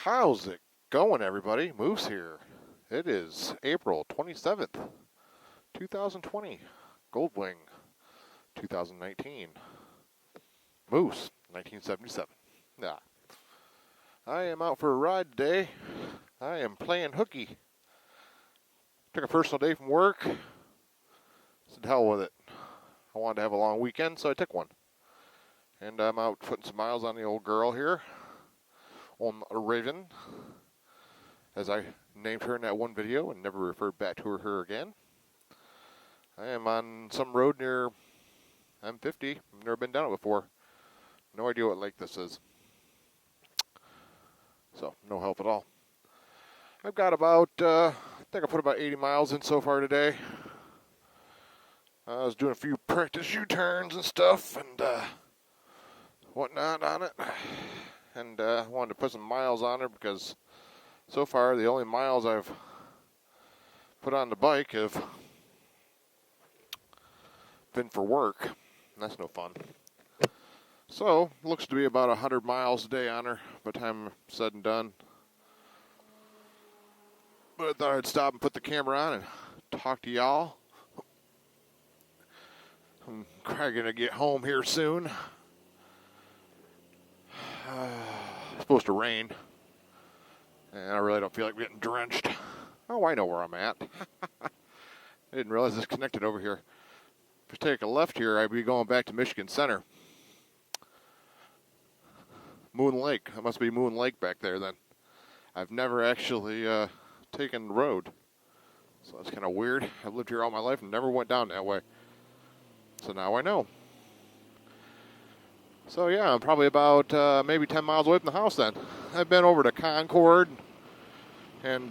How's it going, everybody? Moose here. It is April 27th, 2020. Goldwing, 2019. Moose, 1977. Yeah. I am out for a ride today. I am playing hooky. Took a personal day from work. Said hell with it. I wanted to have a long weekend, so I took one. And I'm out putting some miles on the old girl here. On Raven, as I named her in that one video and never referred back to her again. I am on some road near M50. I've never been down it before. No idea what lake this is. So, no help at all. I've got about, I think I put about 80 miles in so far today. I was doing a few practice U-turns and stuff and whatnot on it. And I wanted to put some miles on her because so far the only miles I've put on the bike have been for work. And that's no fun. So, looks to be about 100 miles a day on her by the time said and done. But I thought I'd stop and put the camera on and talk to y'all. I'm probably going to get home here soon. It's supposed to rain, and I really don't feel like getting drenched. Oh, I know where I'm at. I didn't realize this connected over here. If I take a left here, I'd be going back to Michigan Center. Moon Lake. That must be Moon Lake back there then. I've never actually taken the road, so that's kind of weird. I've lived here all my life and never went down that way. So now I know. So yeah, I'm probably about maybe 10 miles away from the house then. I've been over to Concord and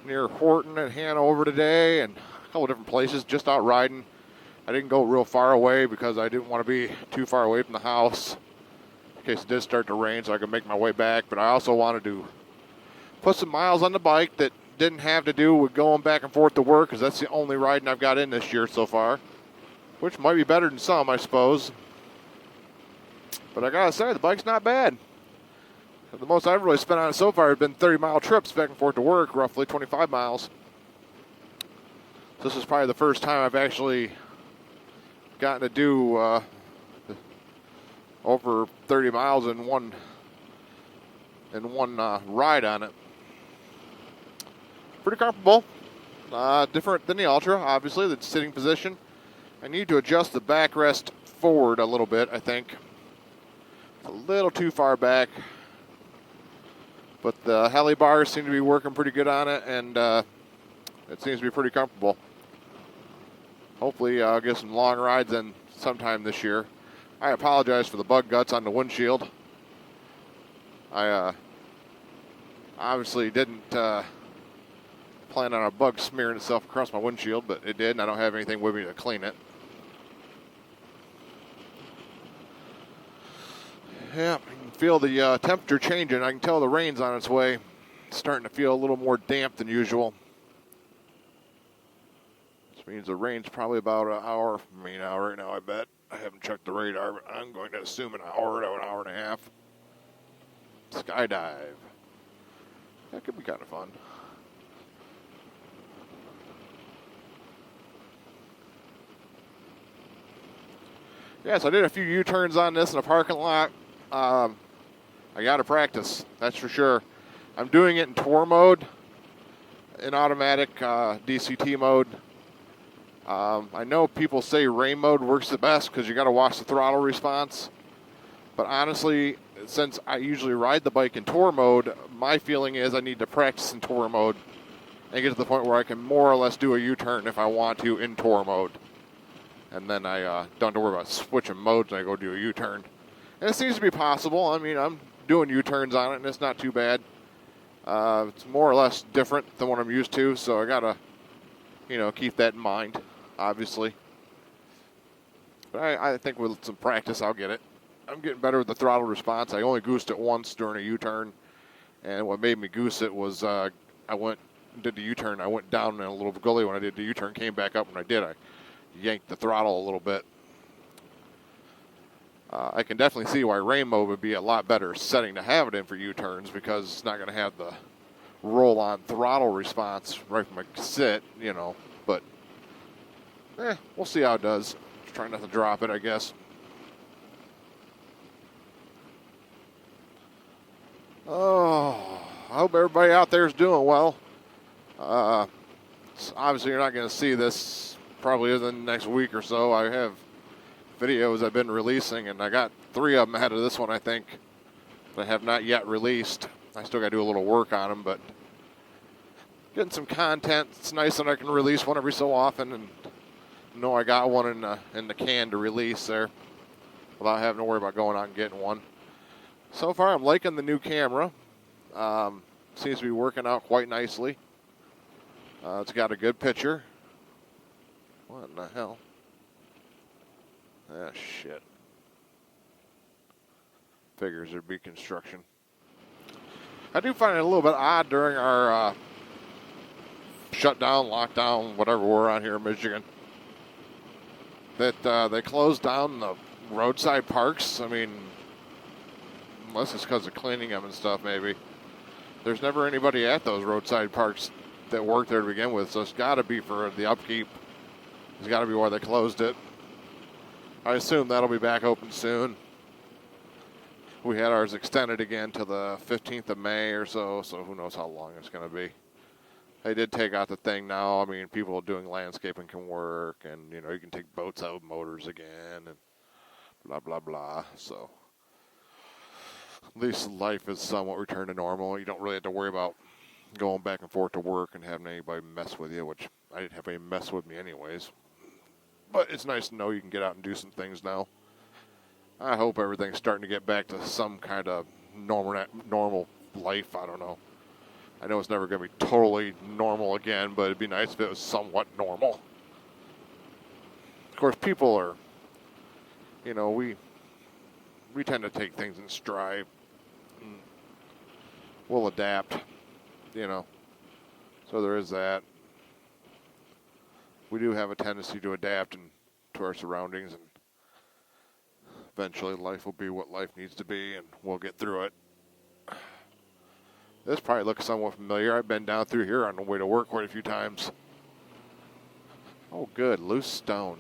near Horton and Hanover today and a couple different places just out riding. I didn't go real far away because I didn't want to be too far away from the house in case it did start to rain so I could make my way back. But I also wanted to put some miles on the bike that didn't have to do with going back and forth to work because that's the only riding I've got in this year so far. Which might be better than some, I suppose. But I gotta say, the bike's not bad. The most I've really spent on it so far have been 30-mile trips back and forth to work, roughly 25 miles. This is probably the first time I've actually gotten to do over 30 miles in one ride on it. Pretty comfortable. Different than the Ultra, obviously, the sitting position. I need to adjust the backrest forward a little bit, I think. It's a little too far back. But the heli bars seem to be working pretty good on it, and it seems to be pretty comfortable. Hopefully I'll get some long rides in sometime this year. I apologize for the bug guts on the windshield. I obviously didn't plan on a bug smearing itself across my windshield, but it did, and I don't have anything with me to clean it. Yeah, I can feel the temperature changing. I can tell the rain's on its way. It's starting to feel a little more damp than usual. Which means the rain's probably about an hour from me now, right now, I bet. I haven't checked the radar, but I'm going to assume an hour to an hour and a half. Skydive. That could be kind of fun. Yes, I did a few U-turns on this in a parking lot. I got to practice, that's for sure. I'm doing it in tour mode, in automatic DCT mode. I know people say rain mode works the best because you got to watch the throttle response. But honestly, since I usually ride the bike in tour mode, my feeling is I need to practice in tour mode and get to the point where I can more or less do a U-turn if I want to in tour mode. And then I don't have to worry about switching modes when I go do a U-turn. And it seems to be possible. I mean, I'm doing U-turns on it, and it's not too bad. It's more or less different than what I'm used to, so I got to, keep that in mind, obviously. But I think with some practice, I'll get it. I'm getting better with the throttle response. I only goosed it once during a U-turn, and what made me goose it was I did the U-turn. I went down in a little gully when I did the U-turn, came back up when I did. I yanked the throttle a little bit. I can definitely see why rain mode would be a lot better setting to have it in for U-turns, because it's not going to have the roll-on throttle response right from a sit, you know. But we'll see how it does. Just trying not to drop it, I guess. Oh, I hope everybody out there is doing well. Obviously, you're not going to see this probably within the next week or so. I have videos I've been releasing, and I got 3 of them ahead of this one, I think, that I have not yet released. I still got to do a little work on them, but getting some content. It's nice that I can release one every so often and know I got one in the can to release there without having to worry about going out and getting one. So far, I'm liking the new camera. Seems to be working out quite nicely. It's got a good picture. What in the hell? Ah, shit. Figures there'd be construction. I do find it a little bit odd during our shutdown, lockdown, whatever we're on here in Michigan, that they closed down the roadside parks. I mean, unless it's because of cleaning them and stuff, maybe. There's never anybody at those roadside parks that worked there to begin with, so it's got to be for the upkeep. It's got to be why they closed it. I assume that'll be back open soon. We had ours extended again to the 15th of May or so who knows how long it's going to be. They did take out the thing now. I mean, people doing landscaping can work, and, you know, you can take boats out with motors again, and blah, blah, blah. So at least life is somewhat returned to normal. You don't really have to worry about going back and forth to work and having anybody mess with you, which I didn't have any mess with me anyways. But it's nice to know you can get out and do some things now. I hope everything's starting to get back to some kind of normal life. I don't know. I know it's never going to be totally normal again, but it'd be nice if it was somewhat normal. Of course, people are, you know, we tend to take things in stride. We'll adapt, you know. So there is that. We do have a tendency to adapt to our surroundings, and eventually life will be what life needs to be, and we'll get through it. This probably looks somewhat familiar. I've been down through here on the way to work quite a few times. Oh, good. Loose stone.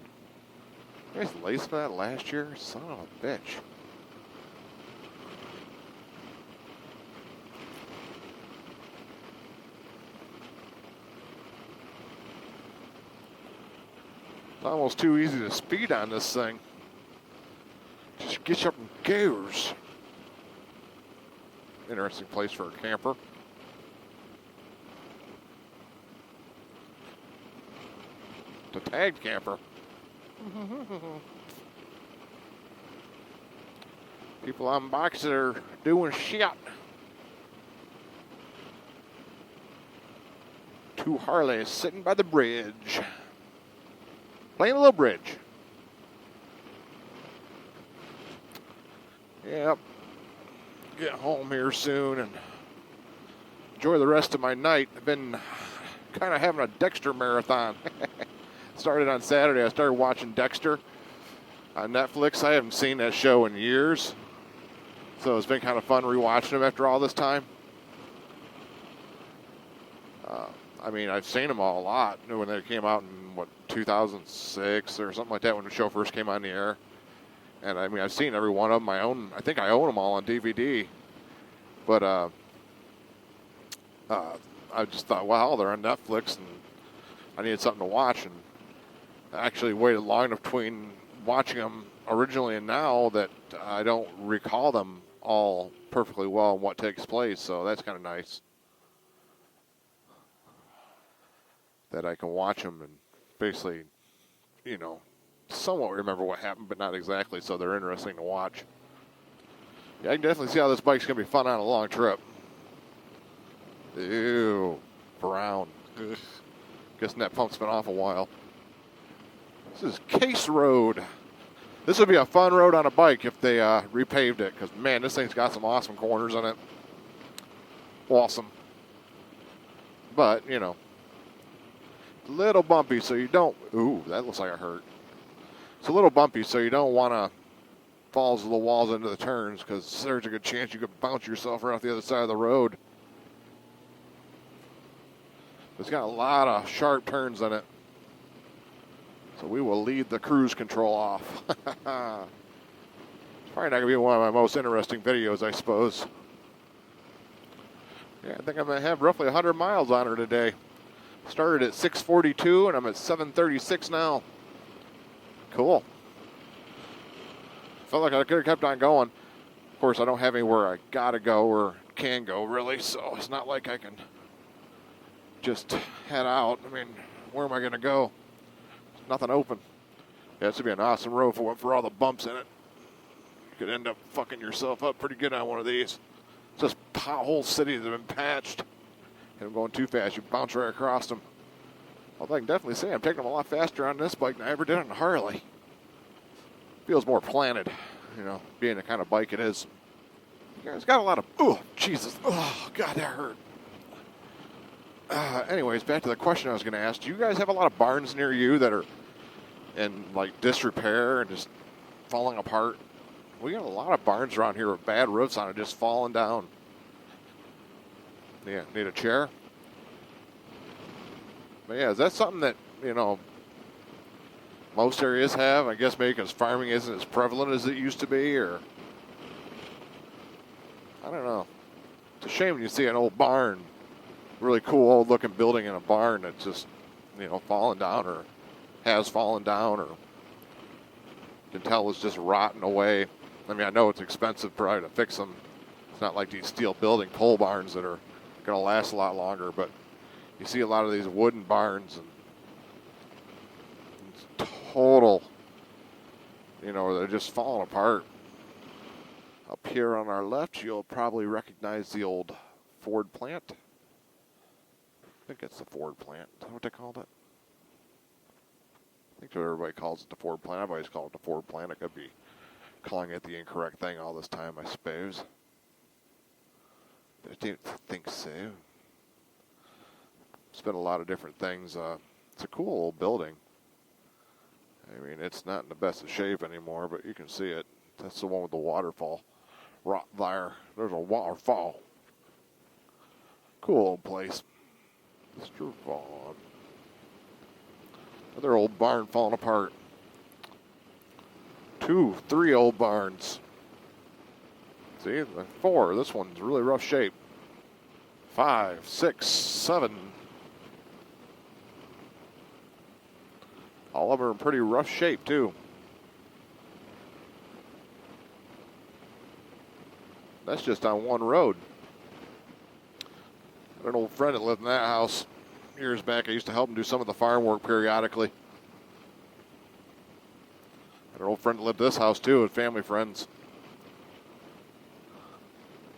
You guys laced that last year? Son of a bitch. It's almost too easy to speed on this thing. Just get you up in gears. Interesting place for a camper. It's a tagged camper. People on bikes that are doing shit. 2 Harleys sitting by the bridge. Playing a little bridge. Yep. Get home here soon and enjoy the rest of my night. I've been kind of having a Dexter marathon. Started on Saturday. I started watching Dexter on Netflix. I haven't seen that show in years, so it's been kind of fun rewatching them after all this time. I mean, I've seen them all a lot when they came out in, 2006 or something like that, when the show first came on the air. And I mean, I've seen every one of them. I think I own them all on DVD. But I just thought, wow, they're on Netflix, and I needed something to watch. And I actually waited long enough between watching them originally and now that I don't recall them all perfectly well and what takes place. So that's kind of nice that I can watch them and basically, you know, somewhat remember what happened, but not exactly, so they're interesting to watch. Yeah, I can definitely see how this bike's going to be fun on a long trip. Ew, brown. Ugh. Guessing that pump's been off a while. This is Case Road. This would be a fun road on a bike if they repaved it, because, man, this thing's got some awesome corners in it. Awesome. But, you know, a little bumpy, so you don't... Ooh, that looks like it hurt. It's a little bumpy, so you don't want to falls to the walls into the turns, because there's a good chance you could bounce yourself right off the other side of the road. It's got a lot of sharp turns in it. So we will leave the cruise control off. It's probably not going to be one of my most interesting videos, I suppose. Yeah, I think I'm going to have roughly 100 miles on her today. Started at 6:42 and I'm at 7:36 now. Cool. Felt like I could have kept on going. Of course, I don't have anywhere I got to go or can go, really, so it's not like I can just head out. I mean, where am I going to go? There's nothing open. Yeah, this would be an awesome road for all the bumps in it. You could end up fucking yourself up pretty good on one of these. It's just whole cities have been patched. And I'm going too fast. You bounce right across them. Although I can definitely say I'm taking them a lot faster on this bike than I ever did on a Harley. Feels more planted, you know, being the kind of bike it is. You guys got a lot of, oh, Jesus. Oh, God, that hurt. Anyways, back to the question I was going to ask. Do you guys have a lot of barns near you that are in, like, disrepair and just falling apart? We got a lot of barns around here with bad roofs on it just falling down. Yeah, need a chair? But yeah, is that something that, you know, most areas have? I guess maybe because farming isn't as prevalent as it used to be, or I don't know. It's a shame when you see an old barn, really cool old looking building in a barn that's just, you know, falling down or has fallen down, or you can tell it's just rotting away. I mean, I know it's expensive probably to fix them. It's not like these steel building pole barns that are going to last a lot longer, but you see a lot of these wooden barns and it's total, you know, they're just falling apart. Up here on our left, you'll probably recognize the old Ford plant. I think it's the Ford plant. Is that what they called it? I think everybody calls it the Ford plant. I've always called it the Ford plant. I could be calling it the incorrect thing all this time, I suppose. I didn't think so. It's been a lot of different things. It's a cool old building. I mean, it's not in the best of shape anymore, but you can see it. That's the one with the waterfall. Right there. There's a waterfall. Cool old place. Mr. Vaughn. Another old barn falling apart. 2, 3 old barns. See, 4. This one's really rough shape. 5, 6, 7. All of them are in pretty rough shape, too. That's just on one road. I had an old friend that lived in that house years back. I used to help him do some of the farm work periodically. I had an old friend that lived in this house, too, with family friends.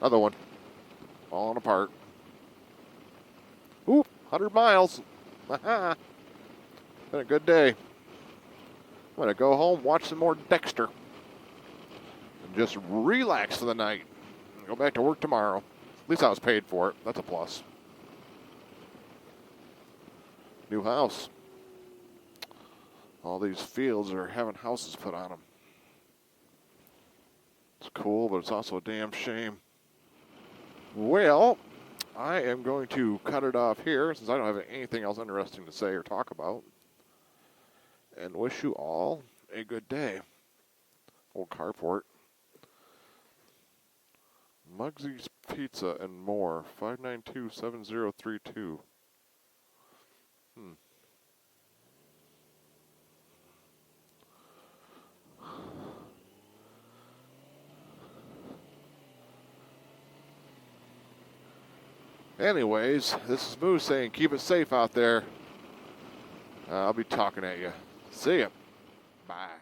Another one. Falling apart. Oop, 100 miles. Been a good day. I'm going to go home, watch some more Dexter, and just relax for the night. And go back to work tomorrow. At least I was paid for it. That's a plus. New house. All these fields are having houses put on them. It's cool, but it's also a damn shame. Well, I am going to cut it off here since I don't have anything else interesting to say or talk about. And wish you all a good day. Old carport. Muggsy's Pizza and more. 592-7032. Anyways, this is Moose saying keep it safe out there. I'll be talking at you. See ya. Bye.